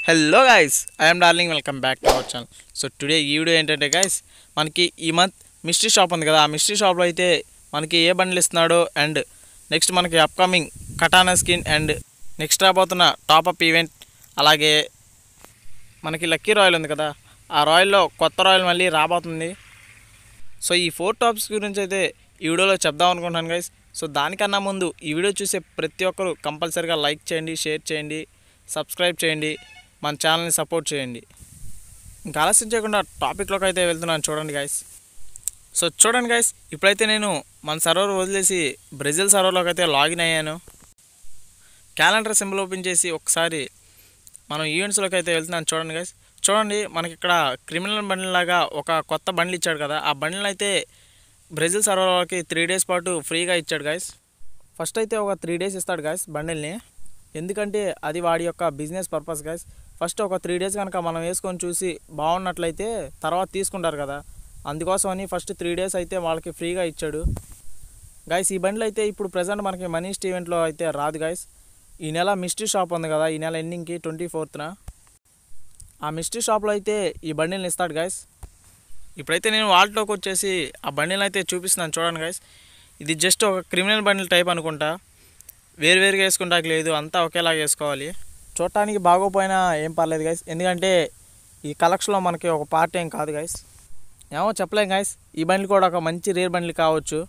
Hello guys, I'm darling. Welcome back to our channel. So today ఈ video ఏంటంటే guys, మనకి ఈ month mystery shop ఉంది కదా, ఆ మిస్టరీ షాప్లో అయితే మనకి ఏ బండ్లు ఇస్తున్నాడో అండ్ నెక్స్ట్ మనకి అప్కమింగ్ కటానా స్కిన్ అండ్ నెక్స్ట్ రాబోతున్న టాపప్ ఈవెంట్, అలాగే మనకి లక్కీ రాయల్ ఉంది కదా, ఆ రాయల్లో కొత్త రాయల్ మళ్ళీ రాబోతుంది. సో ఈ 4 టాపిక్స్ గురించి అయితే ఈ వీడియోలో చెప్దాం అనుకుంటున్నాను గైస్. సో దానికన్నా ముందు ఈ వీడియో చూసే ప్రతి ఒక్కరు కంపల్సరీగా లైక్ చేయండి, షేర్ చేయండి, సబ్స్క్రైబ్ చేయండి, మన ఛానల్ని సపోర్ట్ చేయండి. ఇంకా ఆలస్యం చేయకుండా టాపిక్లోకి అయితే వెళ్తున్నాను. చూడండి గైస్. సో చూడండి గైస్, ఇప్పుడైతే నేను మన సర్వర్ వదిలేసి బ్రెజిల్ సర్వర్లోకి అయితే లాగిన్ అయ్యాను. క్యాలెండర్ సింబల్ ఓపెన్ చేసి ఒకసారి మనం ఈవెంట్స్లోకి అయితే వెళ్తున్నాను. చూడండి గైస్, చూడండి మనకి ఇక్కడ క్రిమినల్ బండిల్ లాగా ఒక కొత్త బండిల్ ఇచ్చాడు కదా, ఆ బండిల్ అయితే బ్రెజిల్ సర్వర్లోకి 3 days పాటు ఫ్రీగా ఇచ్చాడు గైస్. ఫస్ట్ అయితే ఒక 3 days ఇస్తాడు గైస్ బండిల్ని, ఎందుకంటే అది వాడి యొక్క బిజినెస్ పర్పస్ గైస్. ఫస్ట్ ఒక 3 days కనుక మనం వేసుకొని చూసి బాగున్నట్లయితే తర్వాత తీసుకుంటారు కదా, అందుకోసమని ఫస్ట్ 3 days అయితే వాళ్ళకి ఫ్రీగా ఇచ్చాడు గైస్. ఈ బండిల్ అయితే ఇప్పుడు ప్రజెంట్ మనకి మనీస్ట్ ఈవెంట్లో అయితే రాదు గైస్. ఈ నెల మిస్టరీ షాప్ ఉంది కదా, ఈ నెల ఎండింగ్కి 24th ఆ మిస్టరీ షాప్లో అయితే ఈ బండిల్ని ఇస్తాడు గైస్. ఇప్పుడైతే నేను వాల్ట్లోకి వచ్చేసి ఆ బండిల్ని అయితే చూపిస్తున్నాను. చూడండి గైస్, ఇది జస్ట్ ఒక క్రిమినల్ బండిల్ టైప్ అనుకుంటా, వేరువేరుగా వేసుకుంటాకి లేదు, అంతా ఒకేలాగా వేసుకోవాలి. చూడటానికి బాగోపోయినా ఏం పర్లేదు గైస్, ఎందుకంటే ఈ కలెక్షన్లో మనకి ఒక పార్ట్ ఏం కాదు గైస్. ఏమో చెప్పలేం గైస్, ఈ బండ్లు కూడా ఒక మంచి రేర్ బండ్లు కావచ్చు.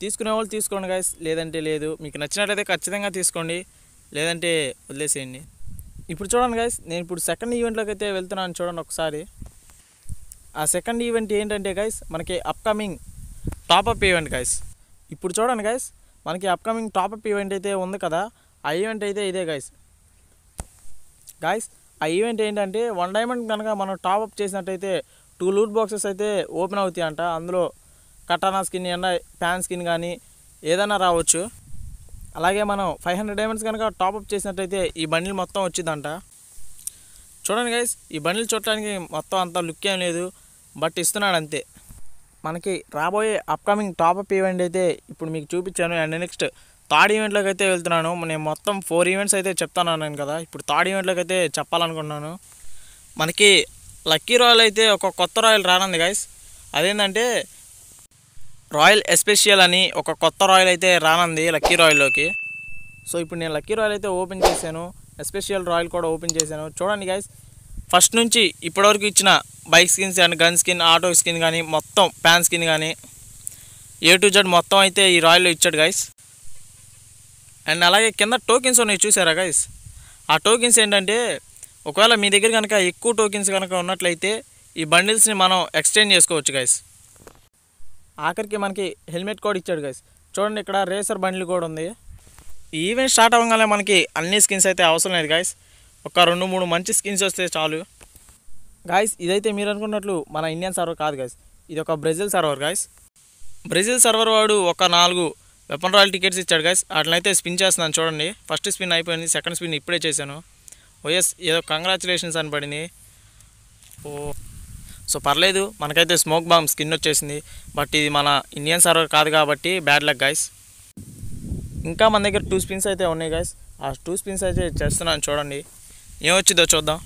తీసుకునే వాళ్ళు తీసుకోండి గైస్, లేదంటే లేదు. మీకు నచ్చినట్లయితే ఖచ్చితంగా తీసుకోండి, లేదంటే వదిలేసేయండి. ఇప్పుడు చూడండి గైస్, నేను ఇప్పుడు సెకండ్ ఈవెంట్లోకి అయితే వెళ్తున్నాను. చూడండి ఒకసారి. ఆ సెకండ్ ఈవెంట్ ఏంటంటే గైస్, మనకి అప్కమింగ్ టాపప్ ఈవెంట్ గైస్. ఇప్పుడు చూడండి గైస్, మనకి అప్కమింగ్ టాపప్ ఈవెంట్ అయితే ఉంది కదా, ఆ ఈవెంట్ అయితే ఇదే గైస్. ఆ ఈవెంట్ ఏంటంటే 1 diamond కనుక మనం టాపప్ చేసినట్టయితే 2 loot boxes అయితే ఓపెన్ అవుతాయి అంట. అందులో కటానా స్కిన్ అయినా ప్యాన్ స్కిన్ కానీ ఏదైనా రావచ్చు. అలాగే మనం 500 diamonds కనుక టాపప్ చేసినట్టయితే ఈ బండిల్ మొత్తం వచ్చిందంట. చూడండి గైస్, ఈ బండిల్ చూడటానికి మొత్తం అంత లుక్ ఏం లేదు, బట్ ఇస్తున్నాడు అంతే. మనకి రాబోయే అప్కమింగ్ టాపప్ ఈవెంట్ అయితే ఇప్పుడు మీకు చూపించాను. అండ్ నెక్స్ట్ థర్డ్ ఈవెంట్లోకి అయితే వెళ్తున్నాను. నేను మొత్తం 4 ఈవెంట్స్ అయితే చెప్తాను కదా, ఇప్పుడు థర్డ్ ఈవెంట్లోకి అయితే చెప్పాలనుకుంటున్నాను. మనకి లక్కీ రాయల్ అయితే ఒక కొత్త రాయల్ రానుంది గైస్. అదేంటంటే రాయల్ ఎస్పెషల్ అని ఒక కొత్త రాయల్ అయితే రానుంది లక్కీ రాయల్లోకి. సో ఇప్పుడు నేను లక్కీ రాయల్ అయితే ఓపెన్ చేశాను, ఎస్పెషల్ రాయల్ కూడా ఓపెన్ చేశాను. చూడండి గైస్, ఫస్ట్ నుంచి ఇప్పటివరకు ఇచ్చిన bike skins and gun skin, auto skin కానీ మొత్తం ప్యాన్ స్కిన్ కానీ A to Z మొత్తం అయితే ఈ రాయల్లో ఇచ్చాడు గైస్. అండ్ అలాగే కింద టోకెన్స్ ఉన్నాయి చూసారా గైస్. ఆ టోకెన్స్ ఏంటంటే ఒకవేళ మీ దగ్గర కనుక ఎక్కువ టోకెన్స్ కనుక ఉన్నట్లయితే ఈ బండిల్స్ని మనం ఎక్స్చేంజ్ చేసుకోవచ్చు గైస్. ఆఖరికి మనకి హెల్మెట్ కూడా ఇచ్చాడు గైస్. చూడండి, ఇక్కడ రేసర్ బండిల్ కూడా ఉంది. ఈ ఈవెంట్ స్టార్ట్ అవ్వగానే మనకి అన్ని స్కిన్స్ అయితే అవసరం లేదు గైస్, ఒక 2-3 మంచి స్కిన్స్ వస్తే చాలు గైస్. ఇదైతే మీరు అనుకున్నట్లు మన ఇండియన్ సర్వర్ కాదు గైస్, ఇది ఒక Brazil server guys. Brazil server వాడు ఒక 4 వెపన్ రాయల్ టికెట్స్ ఇచ్చాడు గైస్. వాటినైతే స్పిన్ చేస్తున్నాను. చూడండి, ఫస్ట్ స్పిన్ అయిపోయింది, సెకండ్ స్పిన్ ఇప్పుడే చేశాను. ఓఎస్, ఏదో కంగ్రాచులేషన్స్ అని పడింది. సో పర్లేదు, మనకైతే స్మోక్ బాంబ్ స్కిన్ వచ్చేసింది. బట్ ఇది మన ఇండియన్ సర్వర్ కాదు కాబట్టి బ్యాడ్ లక్ గైస్. ఇంకా మన దగ్గర 2 స్పిన్స్ అయితే ఉన్నాయి గైస్. ఆ 2 స్పిన్స్ అయితే చేస్తున్నాను. చూడండి ఏమొచ్చిందో చూద్దాం.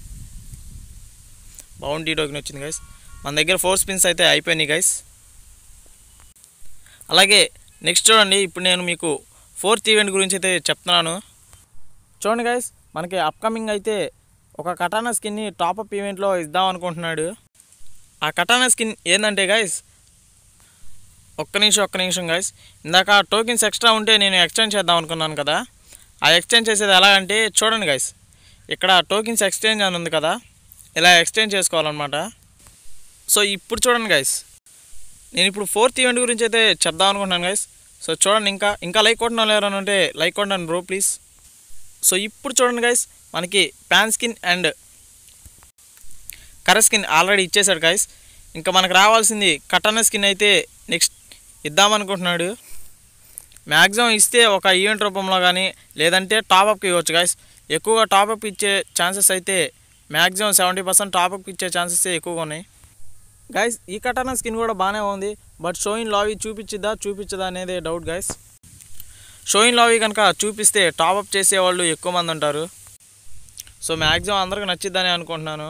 బౌంటీ టోకెన్ వచ్చింది గైస్. మన దగ్గర 4 స్పిన్స్ అయితే అయిపోయినాయి గైస్. అలాగే నెక్స్ట్ చూడండి, ఇప్పుడు నేను మీకు 4th ఈవెంట్ గురించి అయితే చెప్తున్నాను. చూడండి గైస్, మనకి అప్కమింగ్ అయితే ఒక కటానా స్కిన్ని టాపప్ ఈవెంట్లో ఇద్దాం అనుకుంటున్నాడు. ఆ కటానా స్కిన్ ఏంటంటే గైస్, ఒక్క నిమిషం గైస్. ఇందాక టోకెన్స్ ఎక్స్ట్రా ఉంటే నేను ఎక్స్చేంజ్ చేద్దాం అనుకున్నాను కదా, ఆ ఎక్స్చేంజ్ చేసేది ఎలా అంటే చూడండి గైస్, ఇక్కడ టోకెన్స్ ఎక్స్చేంజ్ అని ఉంది కదా, ఇలా ఎక్స్చేంజ్ చేసుకోవాలన్నమాట. సో ఇప్పుడు చూడండి గైస్, నేను ఇప్పుడు 4th ఈవెంట్ గురించి అయితే చెప్దాం అనుకుంటున్నాను గైస్. సో చూడండి, ఇంకా లైక్ కొట్టడం లేరని ఉంటే లైక్ కొట్టండి బ్రో ప్లీజ్. సో ఇప్పుడు చూడండి గైస్, మనకి ప్యాన్ స్కిన్ అండ్ కర స్కిన్ ఆల్రెడీ ఇచ్చేసాడు గైస్. ఇంకా మనకు రావాల్సింది కటానా స్కిన్ అయితే నెక్స్ట్ ఇద్దామనుకుంటున్నాడు. మ్యాక్సిమం ఇస్తే ఒక ఈవెంట్ రూపంలో కానీ లేదంటే టాపప్కి ఇవ్వచ్చు గైస్. ఎక్కువగా టాపప్ ఇచ్చే ఛాన్సెస్ అయితే మ్యాక్సిమం 70% టాపప్ ఇచ్చే ఛాన్సెస్ ఎక్కువగా ఉన్నాయి గైస్. ఈ కటానా స్కిన్ కూడా బాగానే ఉంది, బట్ షోయిన్ లావీ చూపించదా అనేది డౌట్ గైస్. షోయిన్ లావీ కనుక చూపిస్తే టాపప్ చేసేవాళ్ళు ఎక్కువ మంది ఉంటారు. సో మ్యాక్సిమం అందరికి నచ్చిద్దని అనుకుంటున్నాను.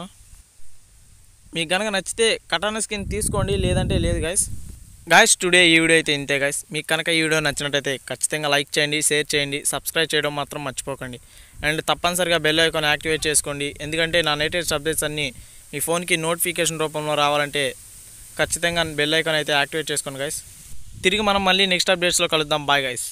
మీకు కనుక నచ్చితే కటానా స్కిన్ తీసుకోండి, లేదంటే లేదు గాయస్ టుడే ఈ వీడియో అయితే ఇంతే గాయస్. మీకు కనుక ఈ వీడియో నచ్చినట్టయితే ఖచ్చితంగా లైక్ చేయండి, షేర్ చేయండి, సబ్స్క్రైబ్ చేయడం మాత్రం మర్చిపోకండి. అండ్ తప్పనిసరిగా బెల్ ఐకాన్ యాక్టివేట్ చేసుకోండి, ఎందుకంటే నా లేటెస్ట్ అప్డేట్స్ అన్నీ మీ ఫోన్కి నోటిఫికేషన్ రూపంలో రావాలంటే ఖచ్చితంగా బెల్ ఐకాన్ అయితే యాక్టివేట్ చేసుకోండి గాయస్. తిరిగి మనం మళ్ళీ నెక్స్ట్ అప్డేట్స్లో కలుద్దాం. Bye guys.